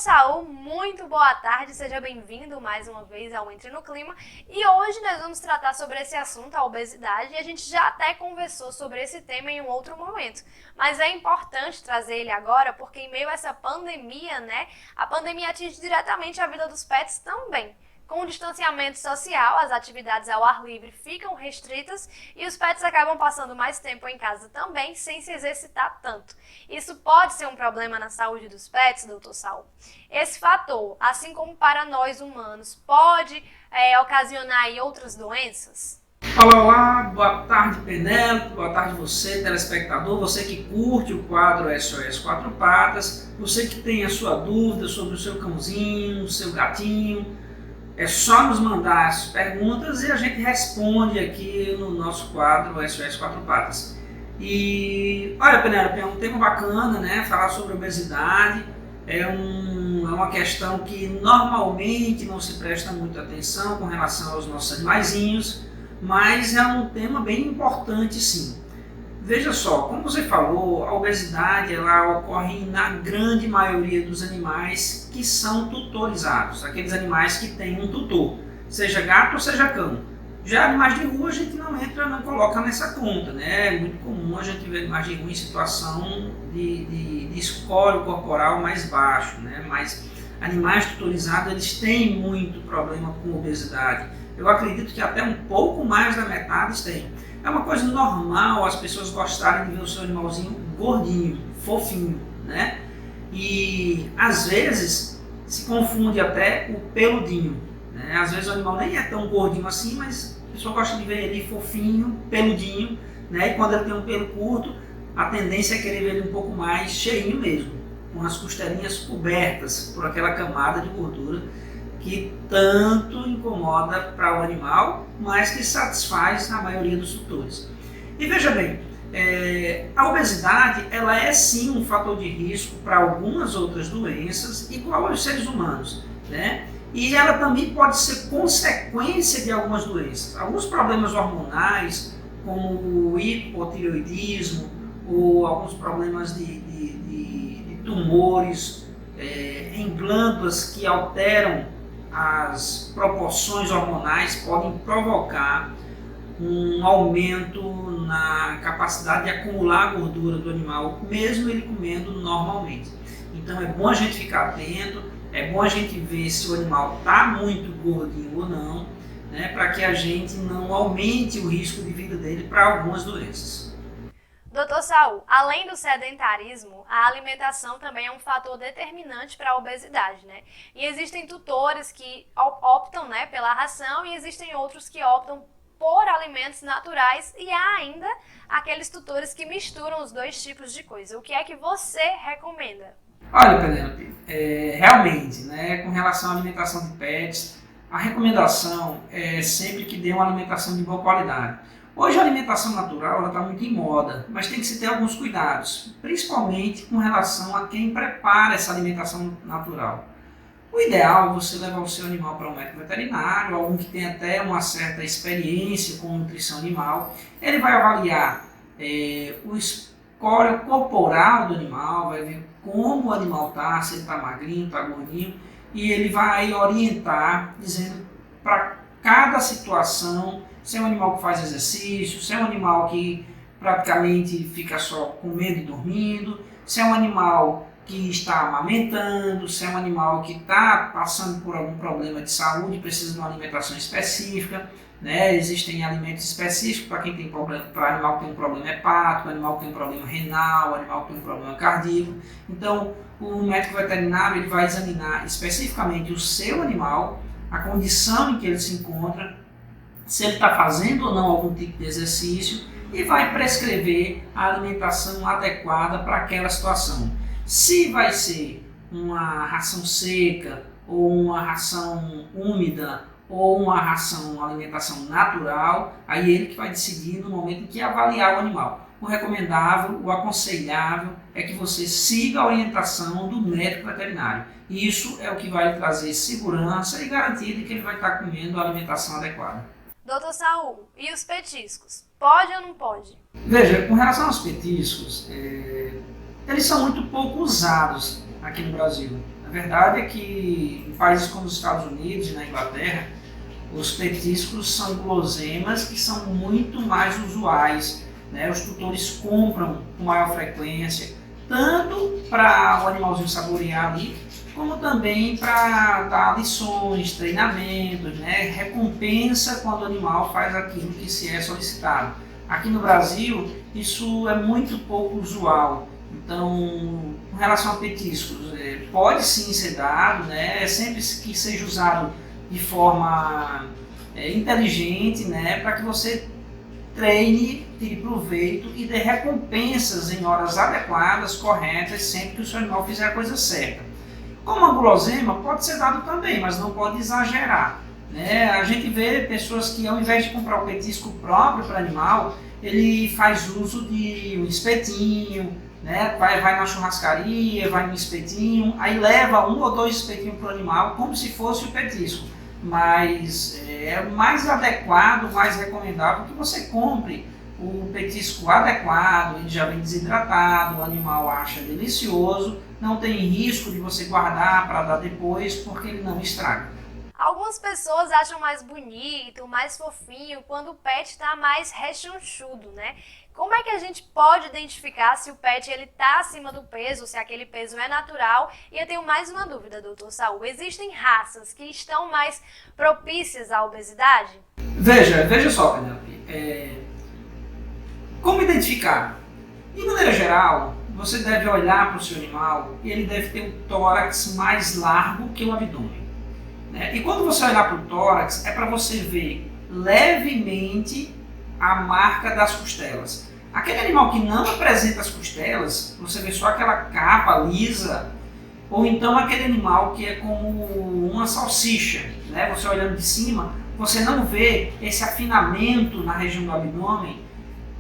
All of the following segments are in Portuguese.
Saul, muito boa tarde, seja bem-vindo mais uma vez ao Entre no Clima. E hoje nós vamos tratar sobre esse assunto, a obesidade, e a gente já até conversou sobre esse tema em um outro momento. Mas é importante trazer ele agora porque em meio a essa pandemia, a pandemia atinge diretamente a vida dos pets também. Com o distanciamento social, as atividades ao ar livre ficam restritas e os pets acabam passando mais tempo em casa também, sem se exercitar tanto. Isso pode ser um problema na saúde dos pets, doutor Saul? Esse fator, assim como para nós humanos, pode ocasionar aí outras doenças? Olá, boa tarde Penélope, boa tarde você telespectador, você que curte o quadro SOS Quatro Patas, você que tem a sua dúvida sobre o seu cãozinho, o seu gatinho. É só nos mandar as perguntas e a gente responde aqui no nosso quadro SOS Quatro Patas. E olha, Penélope, é um tema bacana, né? Falar sobre obesidade é uma questão que normalmente não se presta muita atenção com relação aos nossos animaizinhos, mas é um tema bem importante sim. Veja só, como você falou, a obesidade ela ocorre na grande maioria dos animais que são tutorizados, aqueles animais que têm um tutor, seja gato ou seja cão. Já animais de rua a gente não coloca nessa conta, né? É muito comum a gente ver animais de rua em situação de escório corporal mais baixo, né? Mas animais tutorizados eles têm muito problema com obesidade. Eu acredito que até um pouco mais da metade tem. É uma coisa normal as pessoas gostarem de ver o seu animalzinho gordinho, fofinho, né? E às vezes se confunde até o peludinho, né? Às vezes o animal nem é tão gordinho assim, mas a pessoa gosta de ver ele fofinho, peludinho, né? E quando ele tem um pelo curto, a tendência é querer ver ele um pouco mais cheinho mesmo, com as costelinhas cobertas por aquela camada de gordura que tanto incomoda para o animal, mas que satisfaz a maioria dos tutores. E veja bem, a obesidade ela é sim um fator de risco para algumas outras doenças, igual aos seres humanos, né? E ela também pode ser consequência de algumas doenças. Alguns problemas hormonais, como o hipotireoidismo, ou alguns problemas de tumores em glândulas que alteram as proporções hormonais, podem provocar um aumento na capacidade de acumular gordura do animal, mesmo ele comendo normalmente. Então é bom a gente ficar atento, é bom a gente ver se o animal está muito gordinho ou não, né, para que a gente não aumente o risco de vida dele para algumas doenças. Doutor Saul, além do sedentarismo, a alimentação também é um fator determinante para a obesidade, né? E existem tutores que optam, pela ração e existem outros que optam por alimentos naturais e há ainda aqueles tutores que misturam os dois tipos de coisa. O que é que você recomenda? Olha, Penélope, realmente, com relação à alimentação de pets, a recomendação é sempre que dê uma alimentação de boa qualidade. Hoje a alimentação natural está muito em moda, mas tem que se ter alguns cuidados, principalmente com relação a quem prepara essa alimentação natural. O ideal é você levar o seu animal para um médico veterinário, algum que tem até uma certa experiência com nutrição animal. Ele vai avaliar o escório corporal do animal, vai ver como o animal está, se ele está magrinho, está gordinho, e ele vai orientar, dizendo para cada situação, se é um animal que faz exercício, se é um animal que praticamente fica só comendo e dormindo, se é um animal que está amamentando, se é um animal que está passando por algum problema de saúde, precisa de uma alimentação específica, né? Existem alimentos específicos para quem tem problema, para animal que tem um problema hepático, animal que tem um problema renal, animal que tem um problema cardíaco. Então, o médico veterinário ele vai examinar especificamente o seu animal, a condição em que ele se encontra, se ele está fazendo ou não algum tipo de exercício e vai prescrever a alimentação adequada para aquela situação. Se vai ser uma ração seca, ou uma ração úmida, ou uma alimentação natural, aí ele que vai decidir no momento em que avaliar o animal. O recomendável, o aconselhável é que você siga a orientação do médico veterinário. Isso é o que vai lhe trazer segurança e garantia de que ele vai estar comendo a alimentação adequada. Doutor Saul, e os petiscos? Pode ou não pode? Veja, com relação aos petiscos, eles são muito pouco usados aqui no Brasil. A verdade é que em países como os Estados Unidos e na Inglaterra, os petiscos são guloseimas que são muito mais usuais, né? Os tutores compram com maior frequência, tanto para o animalzinho saborear ali, como também para dar lições, treinamentos, né? Recompensa quando o animal faz aquilo que se é solicitado. Aqui no Brasil, isso é muito pouco usual. Então, com relação a petiscos, pode sim ser dado, né? É sempre que seja usado de forma inteligente, né? Para que você treine, tire proveito e dê recompensas em horas adequadas, corretas, sempre que o seu animal fizer a coisa certa. Como a guloseima pode ser dado também, mas não pode exagerar, né? A gente vê pessoas que ao invés de comprar o petisco próprio para o animal, ele faz uso de um espetinho, né? Vai na churrascaria, vai no espetinho, aí leva 1 ou 2 espetinhos para o animal como se fosse o petisco. Mas é mais adequado, mais recomendável que você compre o petisco adequado, ele já vem desidratado, o animal acha delicioso, não tem risco de você guardar para dar depois, porque ele não estraga. Algumas pessoas acham mais bonito, mais fofinho, quando o pet está mais rechonchudo, né? Como é que a gente pode identificar se o pet está acima do peso, se aquele peso é natural? E eu tenho mais uma dúvida, doutor Saul. Existem raças que estão mais propícias à obesidade? Veja só, Penelope. Como identificar? De maneira geral, você deve olhar para o seu animal e ele deve ter um tórax mais largo que o abdômen, né? E quando você olhar para o tórax, é para você ver levemente a marca das costelas. Aquele animal que não apresenta as costelas, você vê só aquela capa lisa, ou então aquele animal que é como uma salsicha, né? Você olhando de cima, você não vê esse afinamento na região do abdômen,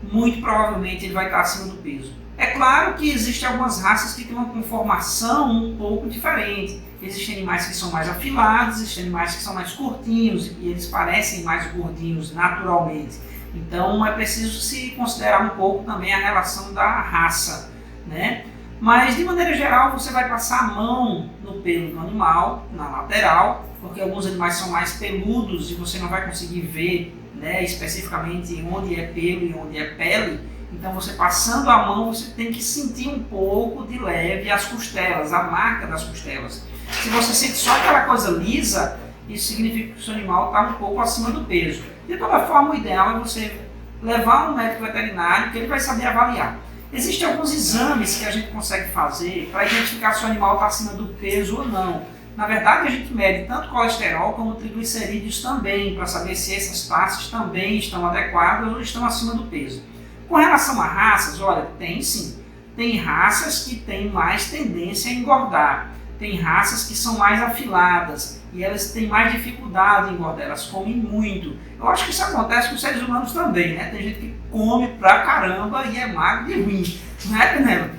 muito provavelmente ele vai estar acima do peso. É claro que existem algumas raças que têm uma conformação um pouco diferente. Existem animais que são mais afilados, existem animais que são mais curtinhos e eles parecem mais gordinhos naturalmente. Então é preciso se considerar um pouco também a relação da raça, né? Mas de maneira geral você vai passar a mão no pelo do animal, na lateral, porque alguns animais são mais peludos e você não vai conseguir ver, né, especificamente onde é pelo e onde é pele. Então você passando a mão, você tem que sentir um pouco de leve as costelas, a marca das costelas. Se você sente só aquela coisa lisa, isso significa que o seu animal está um pouco acima do peso. De toda forma, o ideal é você levar um médico veterinário que ele vai saber avaliar. Existem alguns exames que a gente consegue fazer para identificar se o animal está acima do peso ou não. Na verdade, a gente mede tanto colesterol como triglicerídeos também, para saber se essas taxas também estão adequadas ou estão acima do peso. Com relação a raças, olha, tem sim. Tem raças que têm mais tendência a engordar. Tem raças que são mais afiladas e elas têm mais dificuldade em engordar, elas comem muito. Eu acho que isso acontece com os seres humanos também, né? Tem gente que come pra caramba e é magro e ruim, não é, Penélope?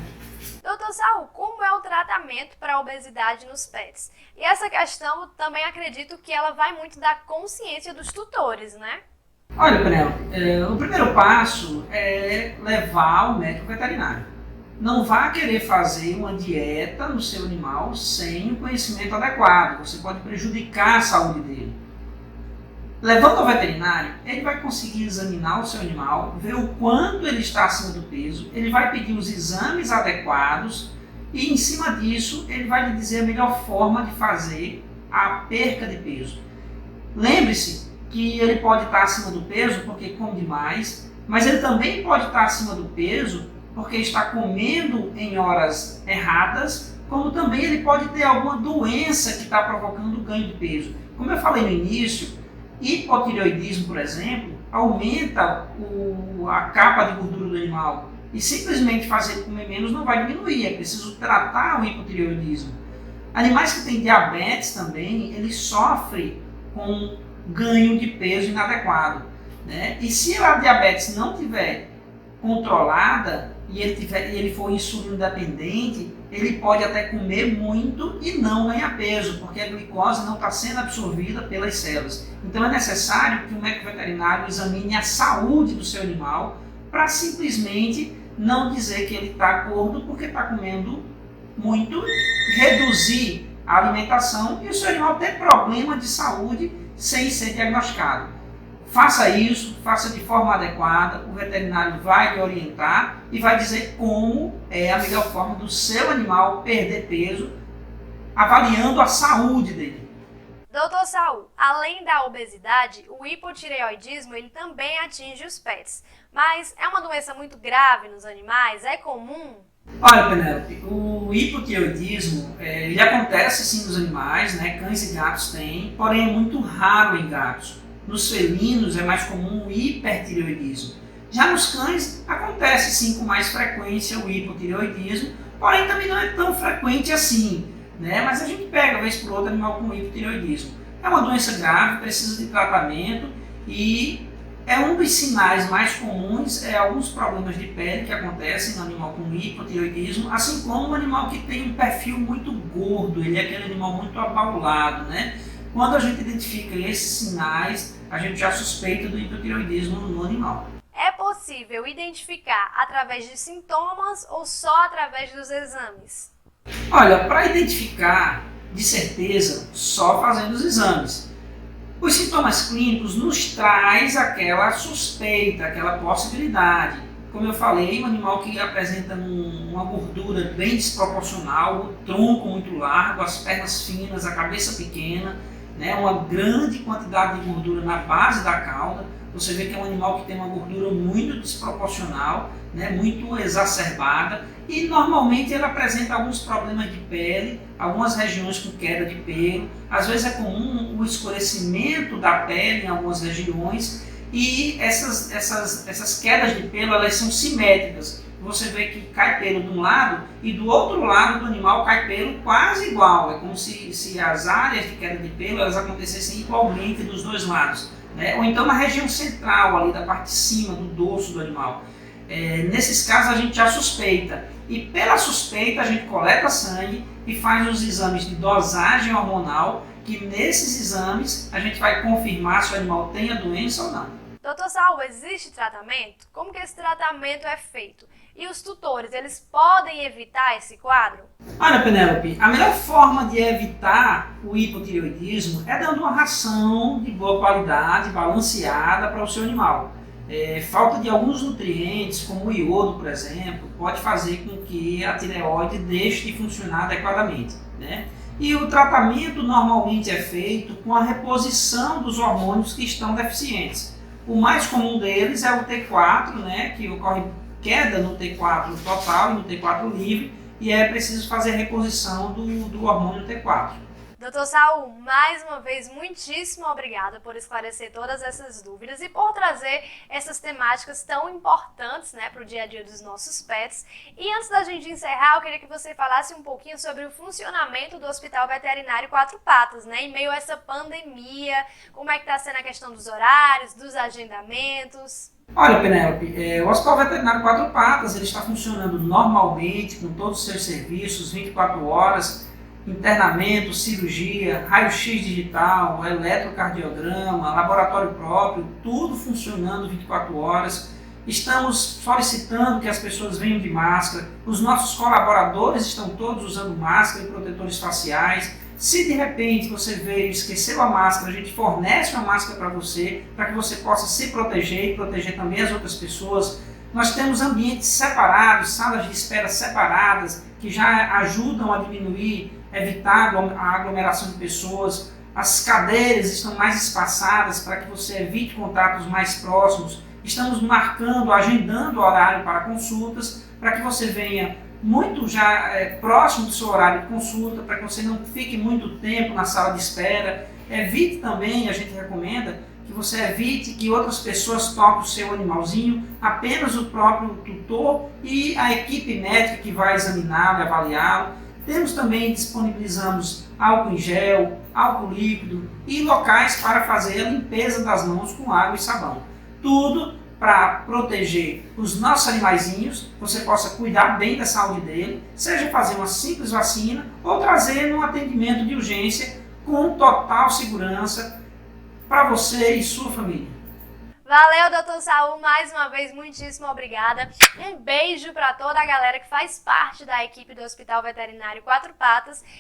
Doutor Saul, como é o tratamento para a obesidade nos pets? E essa questão também acredito que ela vai muito da consciência dos tutores, né? Olha, Penélope, o primeiro passo é levar ao médico veterinário. Não vá querer fazer uma dieta no seu animal sem o conhecimento adequado. Você pode prejudicar a saúde dele. Levando ao veterinário, ele vai conseguir examinar o seu animal, ver o quanto ele está acima do peso, ele vai pedir os exames adequados e, em cima disso, ele vai lhe dizer a melhor forma de fazer a perca de peso. Lembre-se que ele pode estar acima do peso porque come demais, mas ele também pode estar acima do peso porque está comendo em horas erradas, como também ele pode ter alguma doença que está provocando o ganho de peso. Como eu falei no início, hipotireoidismo, por exemplo, aumenta a capa de gordura do animal e simplesmente fazer ele comer menos não vai diminuir, é preciso tratar o hipotireoidismo. Animais que têm diabetes também, eles sofrem com ganho de peso inadequado, né? E se a diabetes não tiver controlada e ele for insulino dependente, ele pode até comer muito e não ganhar peso, porque a glicose não está sendo absorvida pelas células. Então é necessário que o médico veterinário examine a saúde do seu animal para simplesmente não dizer que ele está gordo porque está comendo muito, reduzir a alimentação e o seu animal ter problema de saúde sem ser diagnosticado. Faça isso, faça de forma adequada, o veterinário vai lhe orientar e vai dizer como é a melhor forma do seu animal perder peso, avaliando a saúde dele. Doutor Saul, além da obesidade, o hipotireoidismo ele também atinge os pets. Mas é uma doença muito grave nos animais? É comum? Olha, Penélope, o hipotireoidismo ele acontece sim nos animais, né? Cães e gatos têm, porém é muito raro em gatos. Nos felinos é mais comum o hipertireoidismo. Já nos cães acontece sim com mais frequência o hipotireoidismo, porém também não é tão frequente assim, né? Mas a gente pega vez por outra animal com hipotireoidismo. É uma doença grave, precisa de tratamento e é um dos sinais mais comuns, alguns problemas de pele que acontecem no animal com hipotireoidismo, assim como um animal que tem um perfil muito gordo, ele é aquele animal muito abaulado, né? Quando a gente identifica esses sinais, a gente já suspeita do hipotireoidismo no animal. É possível identificar através de sintomas ou só através dos exames? Olha, para identificar, de certeza, só fazendo os exames. Os sintomas clínicos nos traz aquela suspeita, aquela possibilidade. Como eu falei, um animal que apresenta uma gordura bem desproporcional, o tronco muito largo, as pernas finas, a cabeça pequena, né, uma grande quantidade de gordura na base da cauda. Você vê que é um animal que tem uma gordura muito desproporcional, né, muito exacerbada, e normalmente ele apresenta alguns problemas de pele, algumas regiões com queda de pelo. Às vezes é comum o escurecimento da pele em algumas regiões, e essas quedas de pelo elas são simétricas. Você vê que cai pelo de um lado e do outro lado do animal cai pelo quase igual. É como se as áreas de queda de pelo elas acontecessem igualmente dos dois lados, né? Ou então na região central, ali da parte de cima do dorso do animal. Nesses casos a gente já suspeita. E pela suspeita a gente coleta sangue e faz os exames de dosagem hormonal, que nesses exames a gente vai confirmar se o animal tem a doença ou não. Doutor Saul, existe tratamento? Como que esse tratamento é feito? E os tutores, eles podem evitar esse quadro? Olha, Penélope, a melhor forma de evitar o hipotireoidismo é dando uma ração de boa qualidade, balanceada para o seu animal. Falta de alguns nutrientes, como o iodo, por exemplo, pode fazer com que a tireoide deixe de funcionar adequadamente, né? E o tratamento normalmente é feito com a reposição dos hormônios que estão deficientes. O mais comum deles é o T4, né, que ocorre queda no T4 total e no T4 livre, e é preciso fazer a reposição do hormônio T4. Doutor Saul, mais uma vez, muitíssimo obrigada por esclarecer todas essas dúvidas e por trazer essas temáticas tão importantes, né, para o dia a dia dos nossos pets. E antes da gente encerrar, eu queria que você falasse um pouquinho sobre o funcionamento do Hospital Veterinário Quatro Patas, né, em meio a essa pandemia, como é que está sendo a questão dos horários, dos agendamentos. Olha, Penélope, o Hospital Veterinário Quatro Patas ele está funcionando normalmente, com todos os seus serviços, 24 horas, internamento, cirurgia, raio-x digital, eletrocardiograma, laboratório próprio, tudo funcionando 24 horas. Estamos solicitando que as pessoas venham de máscara, os nossos colaboradores estão todos usando máscara e protetores faciais. Se de repente você veio e esqueceu a máscara, a gente fornece uma máscara para que você possa se proteger e proteger também as outras pessoas. Nós temos ambientes separados, salas de espera separadas, que já ajudam a diminuir, evitar a aglomeração de pessoas. As cadeiras estão mais espaçadas para que você evite contatos mais próximos. Estamos marcando, agendando horário para consultas, para que você venha muito já próximo do seu horário de consulta, para que você não fique muito tempo na sala de espera. Evite também, a gente recomenda, que você evite que outras pessoas toquem o seu animalzinho, apenas o próprio tutor e a equipe médica que vai examiná-lo e avaliá-lo. Disponibilizamos álcool em gel, álcool líquido e locais para fazer a limpeza das mãos com água e sabão. Tudo para proteger os nossos animaizinhos, você possa cuidar bem da saúde dele, seja fazer uma simples vacina ou trazer um atendimento de urgência com total segurança para você e sua família. Valeu, doutor Saul, mais uma vez, muitíssimo obrigada. Um beijo para toda a galera que faz parte da equipe do Hospital Veterinário Quatro Patas.